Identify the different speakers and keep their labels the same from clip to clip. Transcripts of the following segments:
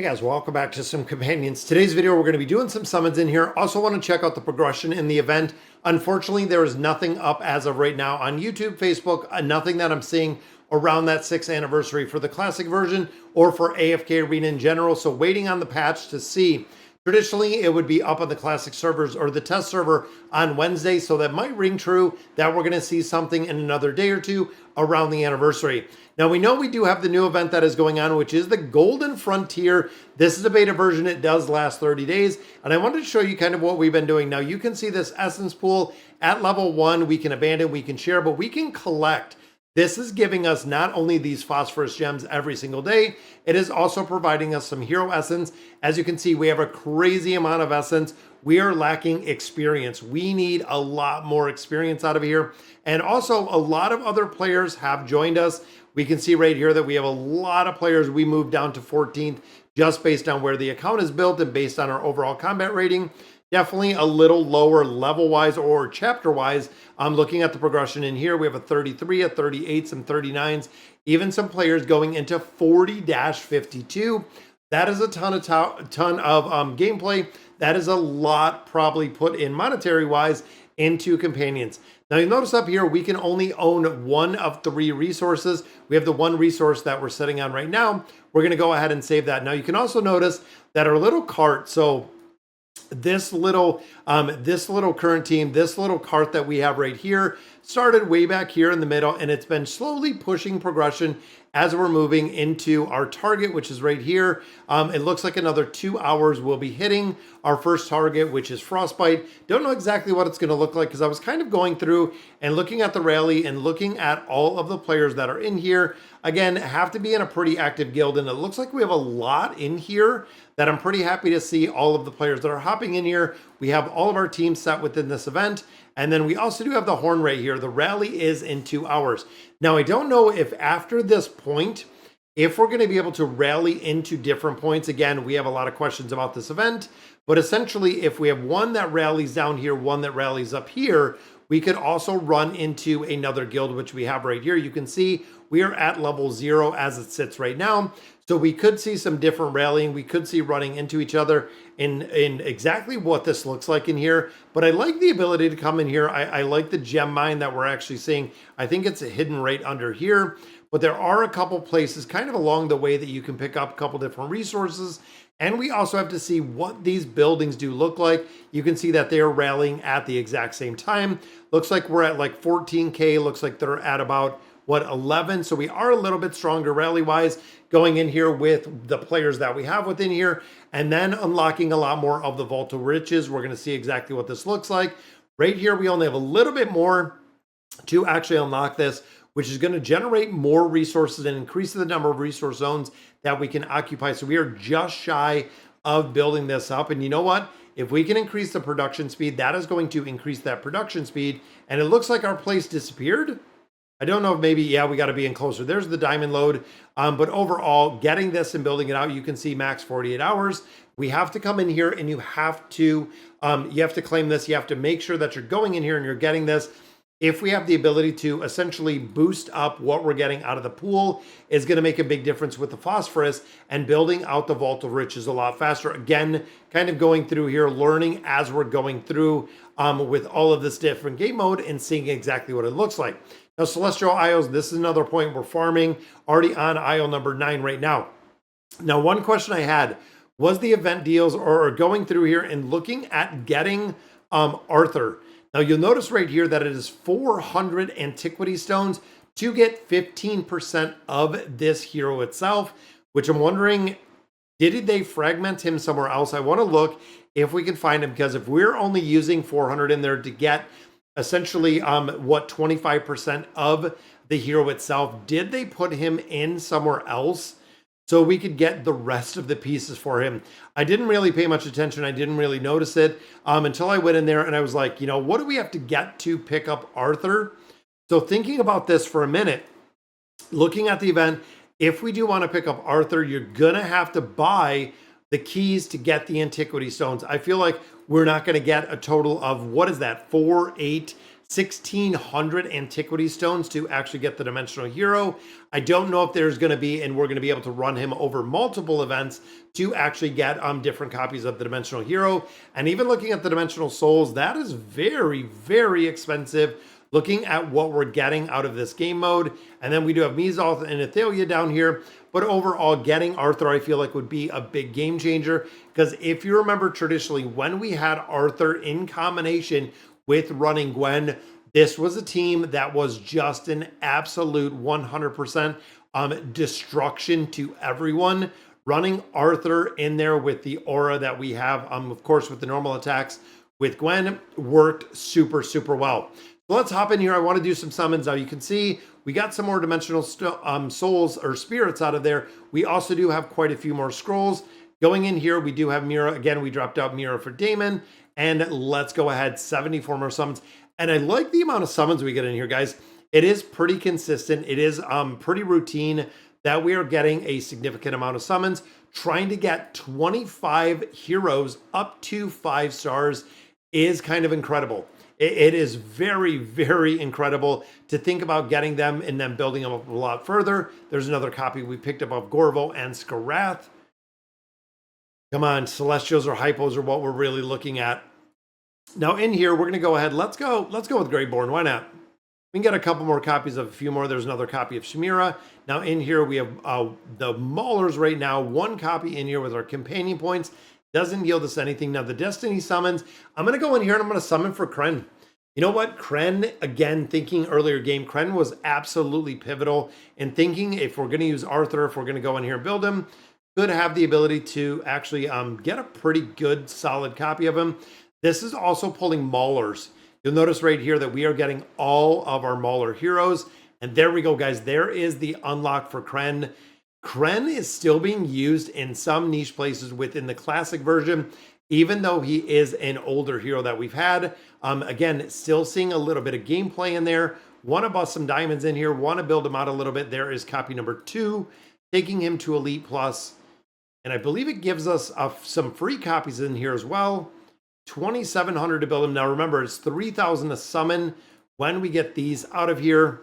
Speaker 1: Hey guys, welcome back to some companions. Today's video, we're going to be doing some summons in here. Also want to check out the progression in the event. Unfortunately, there is nothing up as of right now on YouTube, Facebook, nothing that I'm seeing around that 6th anniversary for the classic version or for AFK Arena in general. So waiting on the patch to see. Traditionally, it would be up on the classic servers or the test server on Wednesday, so that might ring true that we're going to see something in another day or two around the anniversary. Now, we know we do have the new event that is going on, which is the Golden Frontier. This is a beta version. It does last 30 days, and I wanted to show you kind of what we've been doing. Now, you can see this essence pool at level 1. We can abandon, we can share, but we can collect. This is giving us not only these phosphorus gems every single day, it is also providing us some hero essence. As you can see, we have a crazy amount of essence. We are lacking experience. We need a lot more experience out of here. And also a lot of other players have joined us. We can see right here that we have a lot of players. We moved down to 14th just based on where the account is built and based on our overall combat rating. Definitely a little lower level-wise or chapter-wise. I'm looking at the progression in here. We have a 33, a 38, some 39s, even some players going into 40-52. That is a ton of gameplay. That is a lot probably put in monetary-wise into companions. Now you'll notice up here, we can only own one of 3 resources. We have the one resource that we're sitting on right now. We're going to go ahead and save that. Now you can also notice that our little cart, so this little current team, this little cart that we have right here started way back here in the middle, and it's been slowly pushing progression as we're moving into our target, which is right here. It looks like another 2 hours we'll be hitting our first target, which is Frostbite. Don't know exactly what it's going to look like because I was kind of going through and looking at the rally and looking at all of the players that are in here. Again, have to be in a pretty active guild, and it looks like we have a lot in here that I'm pretty happy to see all of the players that are hopping in here. We have all of our teams set within this event. And then we also do have the horn right here. The rally is in 2 hours. Now, I don't know if after this point, if we're going to be able to rally into different points. Again, we have a lot of questions about this event. But essentially, if we have one that rallies down here, one that rallies up here, we could also run into another guild, which we have right here. You can see we are at level 0 as it sits right now. So we could see some different rallying. We could see running into each other in exactly what this looks like in here. But I like the ability to come in here. I like the gem mine that we're actually seeing. I think it's hidden right under here. But there are a couple places kind of along the way that you can pick up a couple different resources. And we also have to see what these buildings do look like. You can see that they are rallying at the exact same time. Looks like we're at like 14K. Looks like they're at about, what, 11? So we are a little bit stronger rally-wise going in here with the players that we have within here, and then unlocking a lot more of the Vault of Riches. We're going to see exactly what this looks like. Right here, we only have a little bit more to actually unlock this, which is going to generate more resources and increase the number of resource zones that we can occupy. So we are just shy of building this up. And you know what? If we can increase the production speed, that is going to increase that production speed. And it looks like our place disappeared. I don't know if maybe, yeah, we got to be in closer. There's the diamond load. But overall, getting this and building it out, you can see max 48 hours. We have to come in here and you have to claim this. You have to make sure that you're going in here and you're getting this. If we have the ability to essentially boost up what we're getting out of the pool, is going to make a big difference with the phosphorus, and building out the Vault of Riches a lot faster. Again, kind of going through here, learning as we're going through with all of this different game mode and seeing exactly what it looks like. Now, Celestial Isles, this is another point. We're farming, already on Isle number 9 right now. Now, one question I had was the event deals, or going through here and looking at getting Arthur. Now, you'll notice right here that it is 400 antiquity stones to get 15% of this hero itself, which I'm wondering, did they fragment him somewhere else? I want to look if we can find him, because if we're only using 400 in there to get essentially, 25% of the hero itself, did they put him in somewhere else so we could get the rest of the pieces for him? I didn't really pay much attention. I didn't really notice it until I went in there and I was like, you know, what do we have to get to pick up Arthur? So thinking about this for a minute, looking at the event, if we do want to pick up Arthur, you're going to have to buy the keys to get the antiquity stones. I feel like we're not going to get a total of, what is that, 4, 8, 1,600 antiquity stones to actually get the dimensional hero. I don't know if there's going to be, and we're going to be able to run him over multiple events to actually get different copies of the dimensional hero. And even looking at the dimensional souls, that is very, very expensive. Looking at what we're getting out of this game mode. And then we do have Mizalth and Athalia down here. But overall, getting Arthur, I feel like, would be a big game changer. Because if you remember traditionally, when we had Arthur in combination with running Gwen, this was a team that was just an absolute 100% destruction to everyone. Running Arthur in there with the aura that we have, of course, with the normal attacks with Gwen, worked super, super well. So let's hop in here. I want to do some summons. Now you can see we got some more dimensional souls or spirits out of there. We also do have quite a few more scrolls. Going in here, we do have Mira. Again, we dropped out Mira for Damon. And let's go ahead, 74 more summons. And I like the amount of summons we get in here, guys. It is pretty consistent. It is pretty routine that we are getting a significant amount of summons. Trying to get 25 heroes up to 5 stars is kind of incredible. It is very, very incredible to think about getting them and then building them up a lot further. There's another copy we picked up of Gorvo and Skarath. Come on, Celestials or Hypos are what we're really looking at. Now in here, we're going to go ahead. Let's go with Greyborn. Why not? We can get a couple more copies of a few more. There's another copy of Shamira. Now in here, we have the Maulers right now. One copy in here with our companion points. Doesn't yield us anything. Now the Destiny summons. I'm going to go in here and I'm going to summon for Kren. You know what? Kren, again, thinking earlier game, Kren was absolutely pivotal in thinking if we're going to use Arthur, if we're going to go in here and build him, could have the ability to actually get a pretty good, solid copy of him. This is also pulling Maulers. You'll notice right here that we are getting all of our Mauler heroes. And there we go, guys. There is the unlock for Kren. Kren is still being used in some niche places within the classic version, even though he is an older hero that we've had. Again, still seeing a little bit of gameplay in there. Want to bust some diamonds in here. Want to build him out a little bit. There is copy number 2, taking him to Elite Plus. And I believe it gives us some free copies in here as well. 2,700 to build him. Now remember, it's 3,000 to summon. When we get these out of here,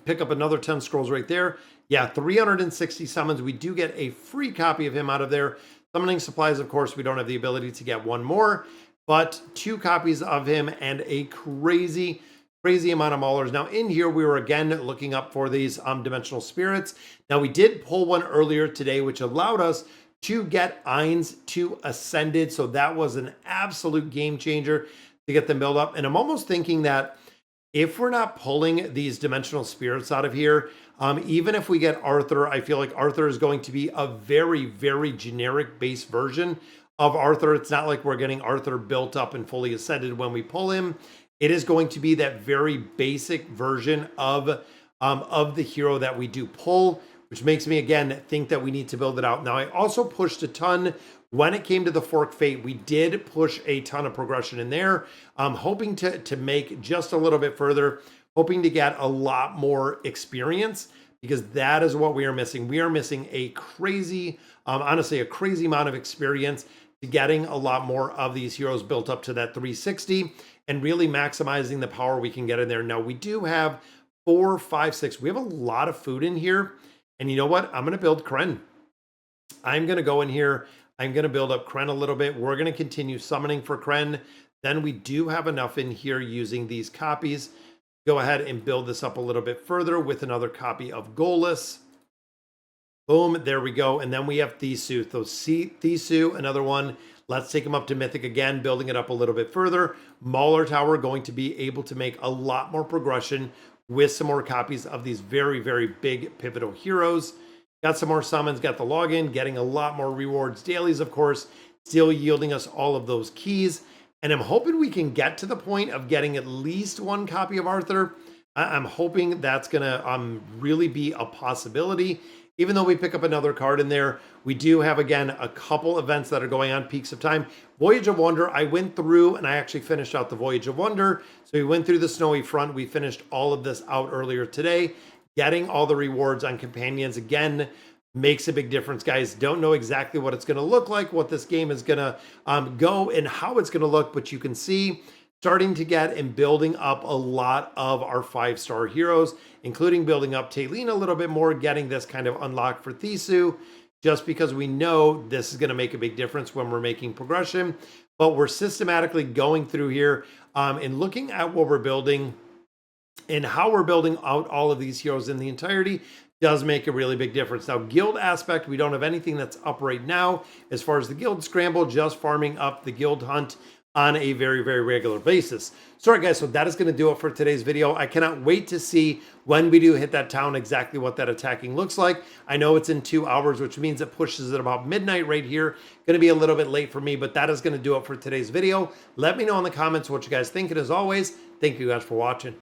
Speaker 1: pick up another 10 scrolls right there. Yeah, 360 summons. We do get a free copy of him out of there. Summoning supplies, of course, we don't have the ability to get one more, but 2 copies of him and a crazy, crazy amount of Maulers. Now in here, we were again looking up for these dimensional spirits. Now we did pull one earlier today, which allowed us to get Ainz to Ascended. So that was an absolute game changer to get them built up. And I'm almost thinking that if we're not pulling these dimensional spirits out of here, even if we get Arthur, I feel like Arthur is going to be a very, very generic base version of Arthur. It's not like we're getting Arthur built up and fully ascended when we pull him. It is going to be that very basic version of the hero that we do pull, which makes me, again, think that we need to build it out. Now, I also pushed a ton when it came to the Fork Fate. We did push a ton of progression in there, hoping to make just a little bit further, hoping to get a lot more experience, because that is what we are missing. We are missing a crazy, honestly, a crazy amount of experience to getting a lot more of these heroes built up to that 360 and really maximizing the power we can get in there. Now, we do have 4, 5, 6. We have a lot of food in here. And you know what? I'm going to build Kren. I'm going to go in here. I'm going to build up Kren a little bit. We're going to continue summoning for Kren. Then we do have enough in here using these copies. Go ahead and build this up a little bit further with another copy of Golas. Boom, there we go. And then we have Thisu. So Thisu, another one. Let's take him up to Mythic again, building it up a little bit further. Mauler Tower going to be able to make a lot more progression with some more copies of these very, very big pivotal heroes. Got some more summons, got the login, getting a lot more rewards, dailies, of course, still yielding us all of those keys. And I'm hoping we can get to the point of getting at least 1 copy of Arthur. I'm hoping that's going to really be a possibility. Even though we pick up another card in there, we do have, again, a couple events that are going on, Peaks of Time. Voyage of Wonder, I went through and I actually finished out the Voyage of Wonder. So we went through the Snowy Front. We finished all of this out earlier today. Getting all the rewards on companions, again, makes a big difference, guys. Don't know exactly what it's going to look like, what this game is going to go and how it's going to look, but you can see starting to get and building up a lot of our 5-star heroes, including building up Taylene a little bit more, getting this kind of unlocked for Thisu, just because we know this is going to make a big difference when we're making progression. But we're systematically going through here and looking at what we're building and how we're building out all of these heroes in the entirety does make a really big difference. Now, guild aspect, we don't have anything that's up right now as far as the guild scramble, just farming up the guild hunt on a very, very regular basis. So, all right, guys, so that is going to do it for today's video. I cannot wait to see when we do hit that town exactly what that attacking looks like. I know it's in 2 hours, which means it pushes at about midnight right here. Going to be a little bit late for me, but that is going to do it for today's video. Let me know in the comments what you guys think, and as always, thank you guys for watching.